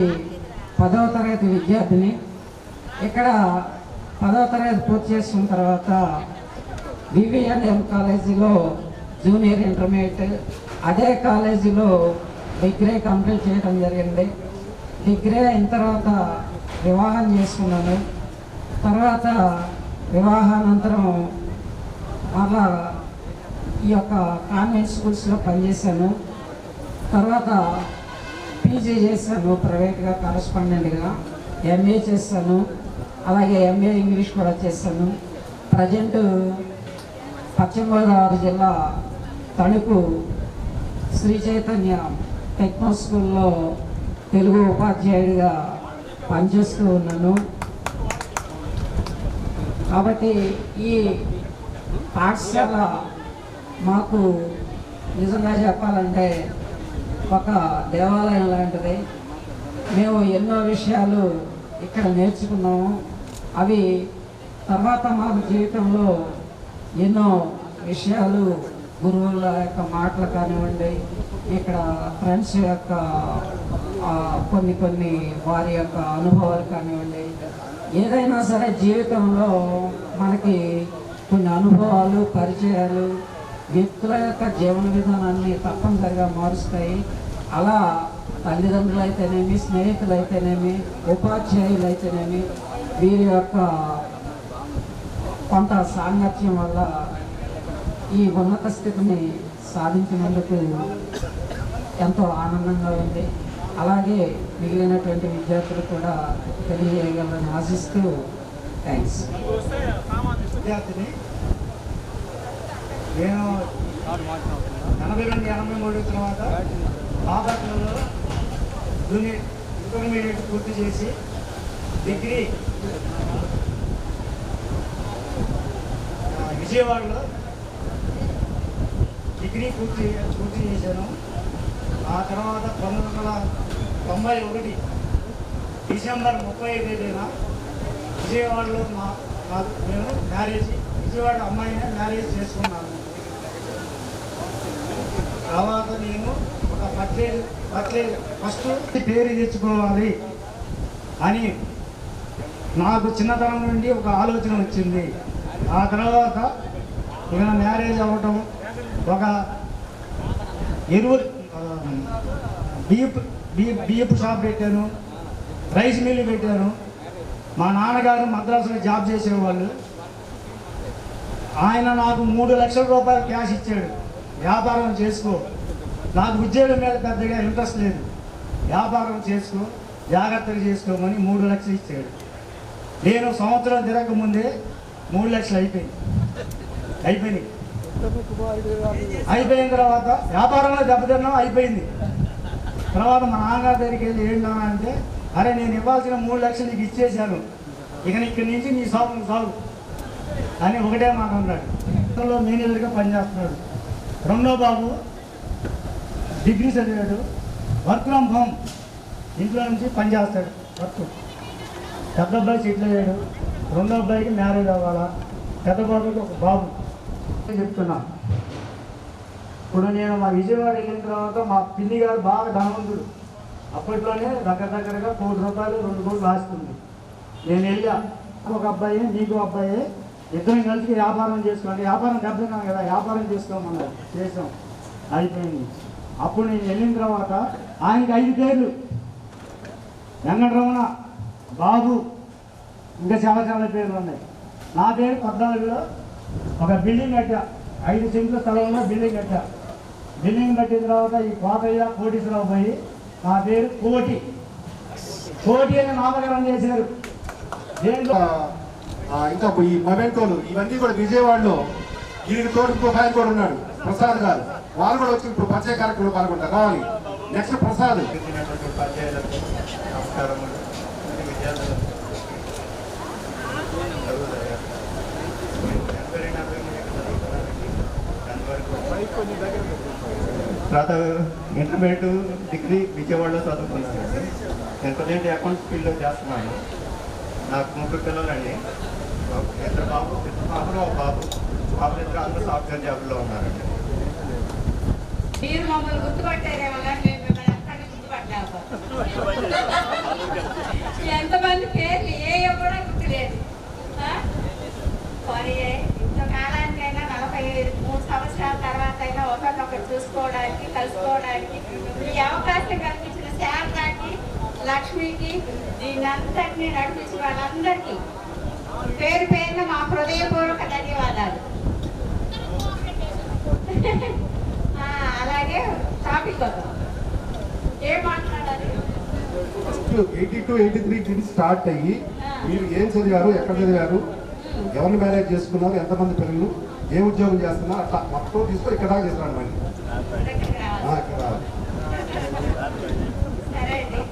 10వ తరగతి విద్యార్థిని. ఇక్కడ 10వ తరగతి పూర్తి చేసిన తర్వాత వివిఎన్ఎం కాలేజీలో జూనియర్ ఇంటర్మీడియట్, అదే కాలేజీలో డిగ్రీ కంప్లీట్ చేయడం జరిగింది. డిగ్రీ అయిన తర్వాత వివాహం చేసుకున్నాను. తర్వాత వివాహానంతరం మళ్ళా ఈ యొక్క కాన్వెంట్ స్కూల్స్లో పనిచేశాను. తర్వాత పీజీ చేశాను, ప్రైవేట్గా కరస్పాండెంట్గా. ఎంఏ చేశాను, అలాగే ఎంఏ ఇంగ్లీష్ కూడా చేశాను. ప్రజెంట్ పశ్చిమ గోదావరి జిల్లా తణుకు శ్రీ చైతన్య టెక్నో స్కూల్లో తెలుగు ఉపాధ్యాయుడిగా పనిచేస్తూ ఉన్నాను. కాబట్టి ఈ పాఠశాల మాకు నిజంగా చెప్పాలంటే ఒక దేవాలయం లాంటిది. మేము ఎన్నో విషయాలు ఇక్కడ నేర్చుకున్నాము. అవి తర్వాత మాకు జీవితంలో ఎన్నో విషయాలు, గురువుల యొక్క మాటలు కానివ్వండి, ఇక్కడ ఫ్రెండ్స్ యొక్క కొన్ని వారి యొక్క అనుభవాలు కానివ్వండి, ఏదైనా సరే జీవితంలో మనకి కొన్ని అనుభవాలు, పరిచయాలు వ్యక్తుల యొక్క జీవన విధానాన్ని తప్పనిసరిగా మారుస్తాయి. అలా తల్లిదండ్రులు అయితేనేమి, స్నేహితులు అయితేనేమి, ఉపాధ్యాయులు అయితేనేమి, వీరి యొక్క కొంత సాంగత్యం వల్ల ఈ ఉన్నత స్థితిని సాధించినందుకు ఎంతో ఆనందంగా ఉంది. అలాగే మిగిలినటువంటి విద్యార్థులు కూడా తెలియజేయగలరని ఆశిస్తూ థ్యాంక్స్. విద్యార్థిని నేను 82-83 తర్వాత బాపట్లలో జూనియర్ ఇంటర్మీడియట్ పూర్తి చేసి డిగ్రీ విజయవాడలో డిగ్రీ పూర్తి చేశాను. ఆ తర్వాత 1991 డిసెంబర్ 35న విజయవాడలో మేము విజయవాడ అమ్మాయిని మ్యారేజ్ చేసుకున్నాను. తర్వాత నేను ఒక ఫస్ట్ పేరు తెచ్చుకోవాలి అని నాకు చిన్నతనం నుండి ఒక ఆలోచన వచ్చింది. ఆ తర్వాత ఇక మ్యారేజ్ అవ్వటం, ఒక బియ్యపు షాప్ పెట్టాను, రైస్ మిల్లు పెట్టాను. మా నాన్నగారు మద్రాసులో జాబ్ చేసేవాళ్ళు. ఆయన నాకు 3 లక్షల రూపాయలు క్యాష్ ఇచ్చాడు. వ్యాపారం చేసుకో, నాకు ఉద్యోగం మీద పెద్దగా ఇంట్రెస్ట్ లేదు, వ్యాపారం చేసుకో, జాగ్రత్తగా చేసుకోమని 3 లక్షలు ఇచ్చాడు. నేను సంవత్సరం తిరగకముందే 3 లక్షలు అయిపోయినాయి. అయిపోయిన తర్వాత వ్యాపారంలో దెబ్బతిన్నాం, అయిపోయింది. తర్వాత మా నాన్నగారి దగ్గరికి వెళ్ళి ఏంటన్నా అంటే, అరే నేను ఇవ్వాల్సిన 3 లక్షలు నీకు ఇచ్చేసాను, ఇక్కడి నుంచి నీ సాగు అని ఒకటే మాట అన్నాడు. మేనేజర్గా పనిచేస్తున్నాడు. రెండో బాబు డిగ్రీ చదివాడు, వర్క్ ఫ్రమ్ హోమ్, ఇంట్లో నుంచి పనిచేస్తాడు వర్క్. పెద్ద అబ్బాయి సెటిల్ అయ్యాడు, రెండో అబ్బాయికి మ్యారేజ్ అవ్వాలా, పెద్ద బాబుకి ఒక బాబు. చెప్తున్నా, ఇప్పుడు నేను మా విజయవాడ వెళ్ళిన తర్వాత మా పిన్ని గారు బాగా ధనవంతుడు. అప్పట్లోనే దగ్గరగా 1 కోటి రూపాయలు 2 కోట్లు ఆస్తుంది. నేను వెళ్ళా, ఒక అబ్బాయి నీకు అబ్బాయి ఇద్దరం కలిసి వ్యాపారం చేసుకోండి, వ్యాపారం దెబ్బతిన్నాను కదా, వ్యాపారం చేసుకోమన్నారు. చేసాం, అయిపోయింది. అప్పుడు నేను వెళ్ళిన తర్వాత ఆయనకి 5 పేర్లు, వెంకటరమణ, బాబు, ఇంకా చాలా పేర్లు ఉన్నాయి. నా పేరు 14లో ఒక బిల్డింగ్ కట్టా, 5 సెంట్ల స్థలంలో బిల్డింగ్ కట్టా. బిల్డింగ్ కట్టిన తర్వాత ఈ కోటయ్య కోటీశ్వరరావు పోయి నా పేరు కోటి అని నామకరణం చేశారు. దేంట్లో ఇంకా ఈ మొమెంటోలు ఇవన్నీ కూడా విజయవాడలో దీనికి తోడు ఇంకొక ఆయన కూడా ఉన్నాడు, ప్రసాద్ గారు. వాళ్ళు కూడా వచ్చి ఇప్పుడు పరిచయ కార్యక్రమంలో పాల్గొంటారు. రావాలి. నెక్స్ట్ ప్రసాద్. తర్వాత ఇంటర్మీడియట్ డిగ్రీ విజయవాడలో చదువుకున్నాను. నేను ప్రజెంట్ అకౌంట్స్ ఫీల్డ్లో చేస్తున్నాను. నాకు 3 పిల్లలండి, 2 బాబులు, ఒక బాబు. బాబులు ఇద్దరు అందరూ సాఫ్ట్వేర్ జాబ్లో ఉన్నారండి. మీరు మమ్మల్ని గుర్తుపట్టారేమో కానీ మేము మిమ్మల్ని ఎక్కడికి గుర్తుపట్టాం. ఎంతమంది పేర్లు ఏయో కూడా గుర్తులేదు. మరి ఇంతకాలానికైనా 43 సంవత్సరాల తర్వాత అయినా ఒకరినొకరు చూసుకోవడానికి, కలుసుకోవడానికి ఈ అవకాశం కల్పించిన శారదాకి, లక్ష్మికి, దీనంతటినీ నడిపించిన వాళ్ళందరికీ పేరు పేరున మా హృదయపూర్వక ధన్యవాదాలు. అలాగే టాపిక్ ఏం మాట్లాడాలి? 82, 83 స్టార్ట్ అయ్యి మీరు ఏం చదివారు, ఎక్కడ చదివారు, ఎవరిని మ్యారేజ్ చేసుకున్నారు, ఎంతమంది పిల్లలు, ఏ ఉద్యోగం చేస్తున్నారు, అట్లా మొత్తం తీసుకొని ఇక్కడ దాకా చేస్తున్నాను మళ్ళీ ఇక్కడ రావాలి. సరే అండి,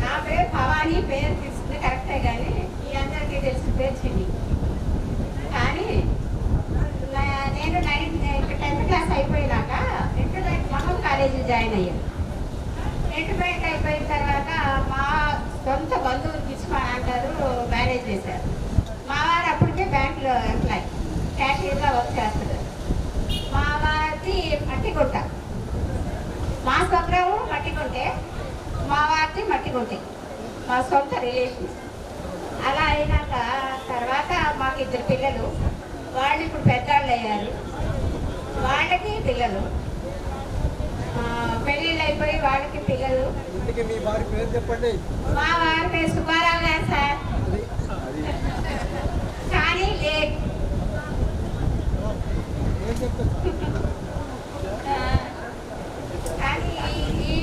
నా పేరు భవానీ. పేరు తెలిసింది కరెక్టే, కానీ ఈ అందరికీ తెలిసిన పేరు చిన్ని. కానీ నేను 10th క్లాస్ అయిపోయినాక ఇంటర్మీడియట్ మహం కాలేజీ జాయిన్ అయ్యాను. ఇంటర్మీడియట్ అయిపోయిన తర్వాత మా సొంత బంధువులకి ఇచ్చుకొని అంటారు మ్యారేజ్ చేశారు. మా వారు అప్పటికే బ్యాంకులో ఎంప్లాయ్, క్యాషియర్గా వర్క్ చేస్తున్నారు. మా వారిది మట్టిగుంట, మా స్వగ్రామం మట్టిగుంటే, మా వారిది మట్టిగుంటే, మా సొంత రిలేషన్స్. అలా అయినాక తర్వాత మాకు 2 పిల్లలు. వాళ్ళు ఇప్పుడు పెద్దవాళ్ళు అయ్యారు, వాళ్ళకి పిల్లలు, పెళ్ళిళ్ళు అయిపోయి వాళ్ళకి పిల్లలు. మీ వారి పేరు చెప్పండి. మా వారి పేరు సుబ్బారావు గారు సార్, కానీ లేట్. కానీ ఈ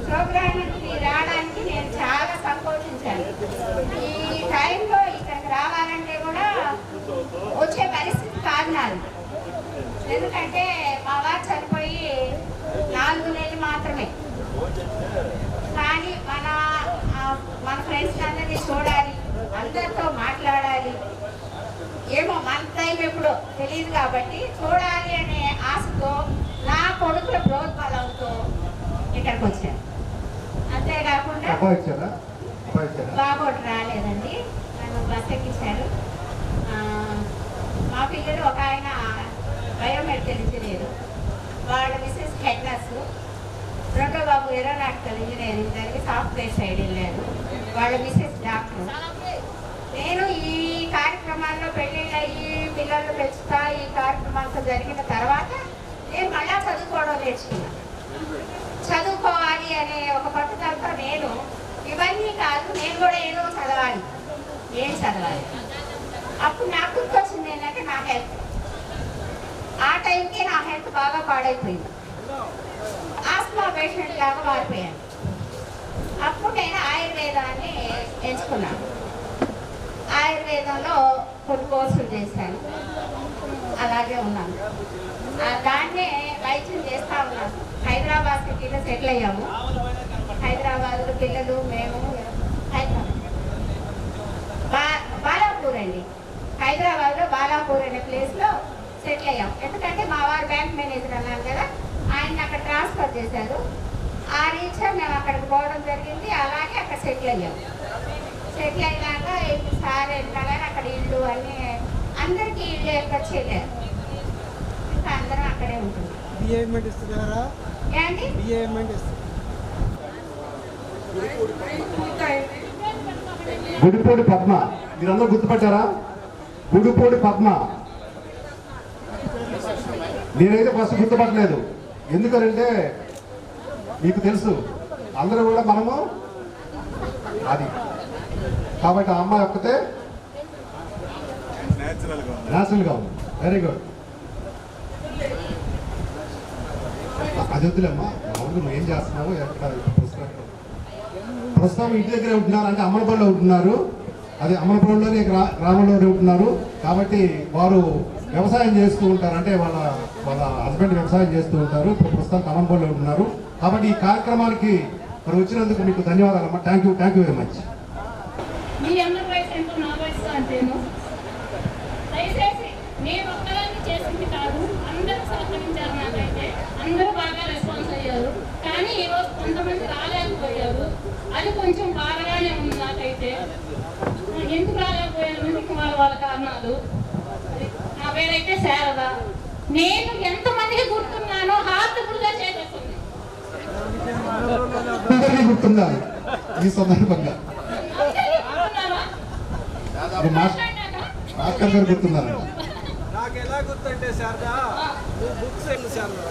ప్రోగ్రామ్కి రావడానికి నేను చాలా సంకోచించాను. ఈ టైంలో ఇక్కడికి రావాలంటే కూడా వచ్చే పరిస్థితి కాదు నాది. ఎందుకంటే మా వారు చనిపోయి 4 నెలలు మాత్రమే. కానీ మన ఫ్రెండ్స్ అందరినీ చూడాలి, అందరితో మాట్లాడాలి. ఏమో మన టైం ఎప్పుడో తెలియదు కాబట్టి చూడాలి అనే ఆశతో నా కొడుకుల ప్రోత్బలంతో ఇక్కడికి వచ్చాను. అంతేకాకుండా బాబోటి రాలేదండి, నన్ను బస్ ఎక్కించారు. మా పిల్లలు ఒక ఆయన బయోమెడికల్ ఇంజనీరు, వాళ్ళ మిసెస్ హెడ్ నర్సు, రెండో బాబు ఏరోనాటికల్ ఇంజనీరింగ్ జరిగి సాఫ్ట్వేర్ సైడ్ వెళ్ళారు, వాళ్ళ మిసెస్ డాక్టర్. నేను ఈ కార్యక్రమాల్లో పెళ్ళిళ్ళు అయ్యి పిల్లలు పెంచుతా ఈ కార్యక్రమాలతో జరిగిన తర్వాత నేను మళ్ళా చదువుకోవడం నేర్చుకున్నాను. చదువుకోవాలి అనే ఒక పట్టుదలతో నేను ఇవన్నీ కాదు, నేను కూడా ఏదో చదవాలి. ఏం చదవాలి? అప్పుడు నాకు గుర్తొచ్చింది ఏంటంటే నా హెల్త్. ఆ టైంకి నా హెల్త్ బాగా పాడైపోయింది, ఆస్మా పేషెంట్ లాగా మారిపోయాను. అప్పుడు నేను ఆయుర్వేదాన్ని ఎంచుకున్నాను. ఆయుర్వేదంలో కొన్ని కోర్సులు చేశాను, అలాగే ఉన్నాను. దాన్నే వైద్యం చేస్తూ ఉన్నాను. హైదరాబాద్ సిటీలో సెటిల్ అయ్యాము. హైదరాబాద్లో పిల్లలు, మేము బాలాపూర్ అండి, హైదరాబాద్లో బాలాపూర్ అనే ప్లేస్లో సెటిల్ అయ్యాం. ఎందుకంటే మా వారు బ్యాంక్ మేనేజర్ అన్నారు కదా, ఆయన అక్కడ ట్రాన్స్ఫర్ చేశారు. ఆ రీత్యా మేము అక్కడికి పోవడం జరిగింది. అలాగే అక్కడ సెటిల్ అయ్యాం. సెటిల్ అయినాక ఇప్పుడు సార్ వెళ్ళగానే అక్కడ ఇల్లు అన్నీ అందరికీ ఇల్లు ఎక్కడికి వెళ్ళారు. ఇంకా అందరం అక్కడే ఉంటున్నాం. ఏంటి గుడిపూడి పద్మ, మీరందరూ గుర్తుపట్టారా? గుడిపూడి పద్మ. నేనైతే ఫస్ట్ గుర్తుపట్టలేదు, ఎందుకంటే మీకు తెలుసు అందరూ కూడా మనము అది కాబట్టి ఆ అమ్మాయి ఒక్కతే న్యాచురల్గా ఉంది. Very good. అది వద్దులేమ్మా, మామూలుగా నువ్వు ఏం చేస్తున్నావు, ఎక్కడ ప్రస్తుతం ఇంటి దగ్గరే ఉంటున్నారు, అంటే అమలపల్లిలో ఉంటున్నారు. అది అమలపల్లిలోనే గ్రామంలోనే ఉంటున్నారు. కాబట్టి వారు వ్యవసాయం చేస్తూ ఉంటారు, అంటే వాళ్ళ హస్బెండ్ వ్యవసాయం చేస్తూ ఉంటారు. ఇప్పుడు ప్రస్తుతం అమలపల్లిలో ఉంటున్నారు. కాబట్టి ఈ కార్యక్రమానికి మరి వచ్చినందుకు మీకు ధన్యవాదాలమ్మా. Thank you very much. మీ అందరి వయసు ఎంతో నా వయసు అంతేను. దయచేసి నేను ఒక్కదాన్ని చేసింది కాదు, అందరూ సహకరించారు. నాకైతే అందరూ బాగా రెస్పాన్స్ అయ్యారు. కానీ ఈరోజు కొంతమంది రాలేకపోయారు, అది కొంచెం బాధగానే ఉంది నాకైతే. ఎందుకు రాలేకపోయారు వాళ్ళ కారణాలు. నా పేరైతే శారద. నేను ఎంతమందికి గుర్తున్నానో హార్ట్ఫుల్గా చేసేస్తుంది. అందరికీ గుర్తుందా ఈ సందర్భంగా? అది మాస్టర్ గారు గుర్తున్నారు. నాకు ఎలా గుర్తుంటే శారదా, నువ్వు బుక్స్ శారదా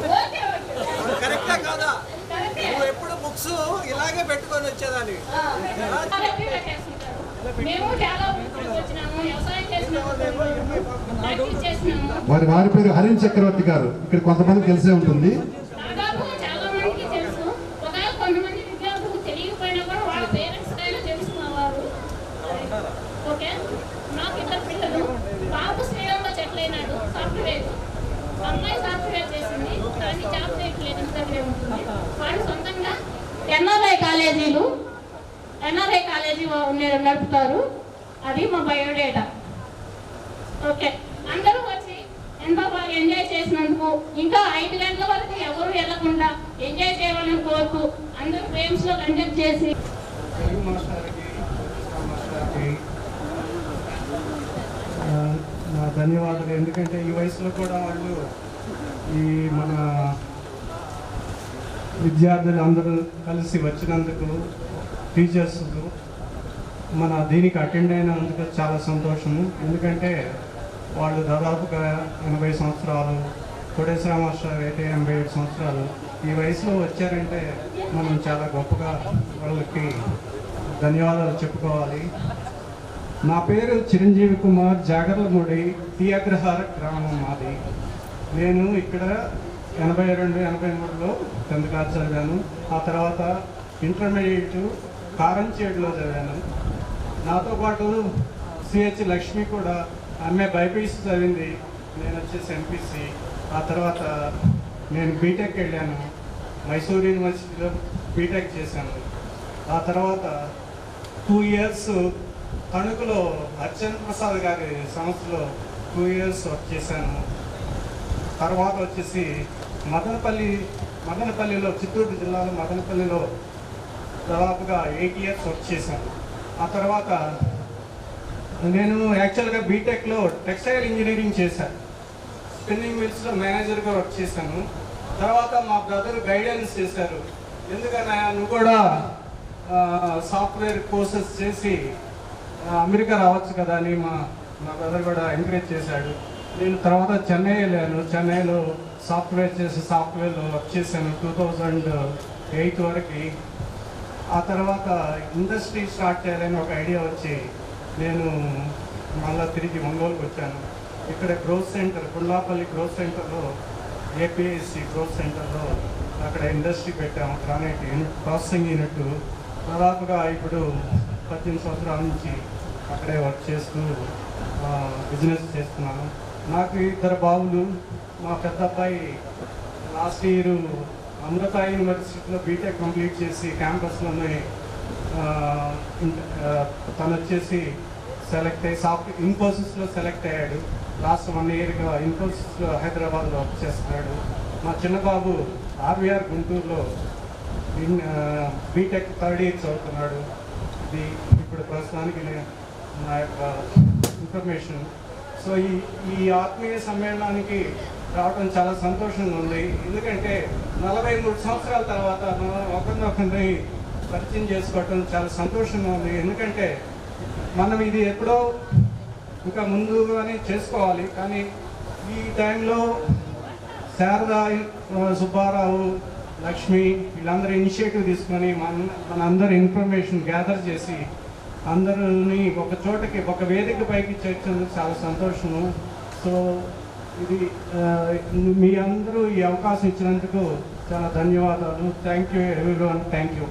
కరెక్టా కాదా? నువ్వు ఎప్పుడు బుక్స్ ఇలాగే పెట్టుకొని వచ్చేదాన్ని. మేము చాలా వచ్చినాము, వ్యవసాయం చేసినాము, ప్రాక్టీస్ చేసినాము. వారి పేరు హరిన్ చక్రవర్తి గారు. ఇక్కడ కొంతమంది తెలిసే ఉంటుంది. దాదాపు చాలా మందికి తెలుసు. ఒకవేళ కొంతమంది విద్యార్థులకు తెలియకపోయినా కూడా వాళ్ళ పేరెంట్స్ అయినా తెలుసుకున్నవారు. ఓకే, నాకు ఇద్దరు పిల్లలు. బాబు శ్రీలంక సెటిల్ అయినాడు, సాఫ్ట్వేర్. అమ్మాయి సాఫ్ట్వేర్ చేసింది, కానీ జాబ్ చేయట్లేదు, ఇంటర్వ్యూ ఉంటుంది. వాళ్ళు సొంతంగా ఎన్ఆర్ఐ కాలేజీ నడుపుతారు. అది మా బయోడేటా. ఓకే, అందరూ వచ్చి ఎంతో బాగా ఎంజాయ్ చేసినందుకు, ఇంకా 5 గంటల వరకు ఎవరు వెళ్ళకుండా ఎంజాయ్ చేయాలని కోరుతూ అందరూ గేమ్స్లో కండక్ట్ చేసి నా ధన్యవాదాలు. ఎందుకంటే ఈ వయసులో కూడా వాళ్ళు ఈ మన విద్యార్థులు అందరూ కలిసి వచ్చినందుకు, టీచర్స్కు మన దీనికి అటెండ్ అయినందుకు చాలా సంతోషము. ఎందుకంటే వాళ్ళు దాదాపుగా 80 సంవత్సరాలు, కోటేశ్వర మాస్టర్ అయితే 87 సంవత్సరాలు. ఈ వయసులో వచ్చారంటే మనం చాలా గొప్పగా వాళ్ళకి ధన్యవాదాలు చెప్పుకోవాలి. నా పేరు చిరంజీవి కుమార్, జాగర్లమూడి, టీ అగ్రహార గ్రామం మాది. నేను ఇక్కడ 82, 83లో 10th క్లాస్ చదివాను. ఆ తర్వాత ఇంటర్మీడియట్ కారంచేడులో చదివాను. నాతో పాటు సిహెచ్ లక్ష్మి కూడా, ఆమె బైపీసీ చదివింది, నేను వచ్చేసి ఎంపీసీ. ఆ తర్వాత నేను బీటెక్ వెళ్ళాను, మైసూర్ యూనివర్సిటీలో బీటెక్ చేశాను. ఆ తర్వాత 2 ఇయర్స్ తణుకులో అర్చన్ ప్రసాద్ గారి సంస్థలో 2 ఇయర్స్ వర్క్ చేశాను. తర్వాత వచ్చేసి మదనపల్లిలో, చిత్తూరు జిల్లాలో మదనపల్లిలో దాదాపుగా 8 ఇయర్స్ వర్క్ చేశాను. ఆ తర్వాత నేను యాక్చువల్గా బీటెక్లో టెక్స్టైల్ ఇంజనీరింగ్ చేశాను. స్పిన్నింగ్ మిల్స్లో మేనేజర్గా వర్క్ చేశాను. తర్వాత మా బ్రదర్ గైడెన్స్ చేశారు, ఎందుకన్నా నువ్వు కూడా సాఫ్ట్వేర్ కోర్సెస్ చేసి అమెరికా రావచ్చు కదా అని మా బ్రదర్ కూడా ఎంకరేజ్ చేశాడు. నేను తర్వాత చెన్నై వెళ్ళాను. చెన్నైలో సాఫ్ట్వేర్లో వర్క్ చేశాను 2008 వరకు. ఆ తర్వాత ఇండస్ట్రీ స్టార్ట్ చేయాలని ఒక ఐడియా వచ్చి నేను మళ్ళీ తిరిగి ఒంగోలుకి వచ్చాను. ఇక్కడ గ్రోత్ సెంటర్, పుల్లాపల్లి గ్రోత్ సెంటర్లో, ఏపీఎస్సి గ్రోత్ సెంటర్లో అక్కడ ఇండస్ట్రీ పెట్టాము, గ్రానైట్ యూనిట్, ప్రాసెసింగ్ యూనిట్. దాదాపుగా ఇప్పుడు 18 సంవత్సరాల నుంచి అక్కడే వర్క్ చేస్తూ బిజినెస్ చేస్తున్నాను. నాకు 2 బాబులు. మా పెద్ద అబ్బాయి లాస్ట్ ఇయర్ అమృత యూనివర్సిటీలో బీటెక్ కంప్లీట్ చేసి క్యాంపస్లోనే తను వచ్చేసి సెలెక్ట్ అయ్యి ఇన్ఫోసిస్లో సెలెక్ట్ అయ్యాడు. లాస్ట్ 1 ఇయర్గా ఇన్ఫోసిస్లో హైదరాబాద్లో వర్క్ చేస్తున్నాడు. మా చిన్న బాబు ఆర్వీఆర్ గుంటూరులో బీటెక్ 3rd ఇయర్ చదువుతున్నాడు. ఇది ఇప్పుడు ప్రస్తుతానికి నా యొక్క ఇన్ఫర్మేషన్. సో ఈ ఆత్మీయ సమ్మేళనానికి రావడం చాలా సంతోషంగా ఉంది. ఎందుకంటే 43 సంవత్సరాల తర్వాత మనం ఒకరినొకరిని పరిచయం చేసుకోవటం చాలా సంతోషంగా ఉంది. ఎందుకంటే మనం ఇది ఎప్పుడో ఇంకా ముందుగానే చేసుకోవాలి, కానీ ఈ టైంలో శారదా, సుబ్బారావు, లక్ష్మి వీళ్ళందరూ ఇనిషియేటివ్ తీసుకొని మన అందరి ఇన్ఫర్మేషన్ గ్యాదర్ చేసి అందరినీ ఒక చోటకి, ఒక వేదిక పైకి చేర్చేందుకు చాలా సంతోషము. సో ఇది మీ అందరూ ఈ అవకాశం ఇచ్చినందుకు చాలా ధన్యవాదాలు. Thank you everyone. Thank you.